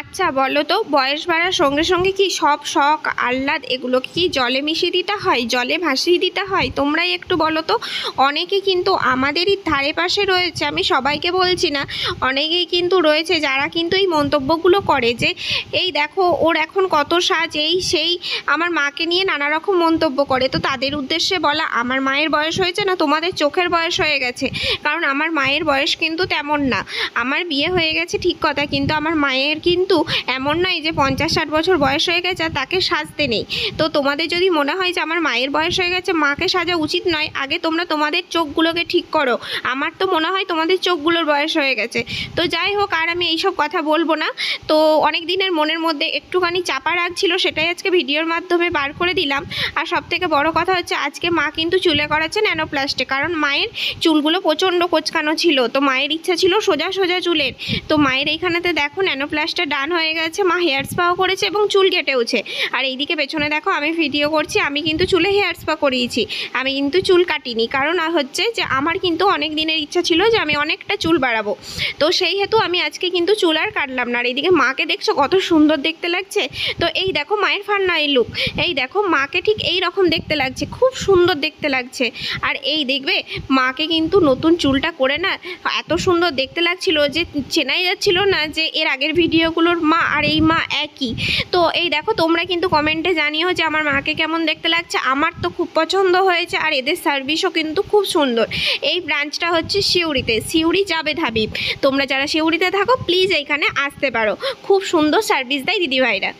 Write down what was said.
আচ্ছা বলো তো, বয়স বাড়ার সঙ্গে সঙ্গে কি সব শখ আহ্লাদ এগুলো কি জলে মিশিয়ে দিতে হয়, জলে ভাসিয়ে দিতে হয়? তোমরাই একটু বলো তো। অনেকে কিন্তু আমাদেরই ধারে পাশে রয়েছে, আমি সবাইকে বলছি না, অনেকেই কিন্তু রয়েছে যারা কিন্তু এই মন্তব্যগুলো করে যে এই দেখো ওর এখন কত সাজ, এই সেই, আমার মাকে নিয়ে নানা রকম মন্তব্য করে। তো তাদের উদ্দেশ্যে বলা, আমার মায়ের বয়স হয়েছে না, তোমাদের চোখের বয়স হয়ে গেছে। কারণ আমার মায়ের বয়স কিন্তু তেমন না। আমার বিয়ে হয়ে গেছে ঠিক কথা, কিন্তু আমার মায়ের কিন্তু এমন নয় যে 50-60 বছর বয়স হয়ে গেছে আর তাকে সাজতে নেই। তো তোমাদের যদি মনে হয় যে আমার মায়ের বয়স হয়ে গেছে, মাকে সাজা উচিত নয়, আগে তোমরা তোমাদের চোখগুলোকে ঠিক করো। আমার তো মনে হয় তোমাদের চোখগুলোর বয়স হয়ে গেছে। তো যাই হোক, আর আমি এইসব কথা বলবো না। তো অনেক দিনের মনের মধ্যে একটুখানি চাপা রাগ ছিল, সেটাই আজকে ভিডিওর মাধ্যমে বার করে দিলাম। আর সবথেকে বড় কথা হচ্ছে, আজকে মা কিন্তু চুলে করাচ্ছে ন্যানোপ্লাস্টে, কারণ মায়ের চুলগুলো প্রচণ্ড কোঁচকানো ছিল। তো মায়ের ইচ্ছা ছিল সোজা সোজা চুলের। তো মায়ের এইখানেতে দেখো ন্যানোপ্লাস্টটা ডান হয়ে গেছে, মা হেয়ার স্পাও করেছে এবং চুল কেটেওছে। আর এইদিকে পেছনে দেখো আমি ভিডিও করছি, আমি কিন্তু চুলে হেয়ার স্পা করিয়েছি, আমি কিন্তু চুল কাটিনি। কারণ হচ্ছে যে আমার কিন্তু অনেক দিনের ইচ্ছা ছিল যে আমি অনেকটা চুল বাড়াবো। তো সেই হেতু আমি আজকে কিন্তু চুল আর কাটলাম না। আর এইদিকে মাকে দেখছো কত সুন্দর দেখতে লাগছে। তো এই দেখো মায়ের ফান্নাই লুক, এই দেখো মাকে ঠিক এই রকম দেখতে লাগছে, খুব সুন্দর দেখতে লাগছে। আর এই দেখবে মাকে কিন্তু নতুন চুলটা করে না এত সুন্দর দেখতে লাগছিল যে চেনাই যাচ্ছিল না যে এর আগের ভিডিওগুলোর মা আর এই মা একই। তো এই দেখো তোমরা কিন্তু কমেন্টে জানিও যে আমার মাকে কেমন দেখতে লাগছে। আমার তো খুব পছন্দ হয়েছে, আর এদের সার্ভিসও কিন্তু খুব সুন্দর। এই ব্রাঞ্চটা হচ্ছে সিউড়িতে, সিউড়ি জাবেদ হাবিব। তোমরা যারা সিউড়িতে থাকো প্লিজ এইখানে আসতে পারো, খুব সুন্দর সার্ভিস দেয় দিদিভাইরা।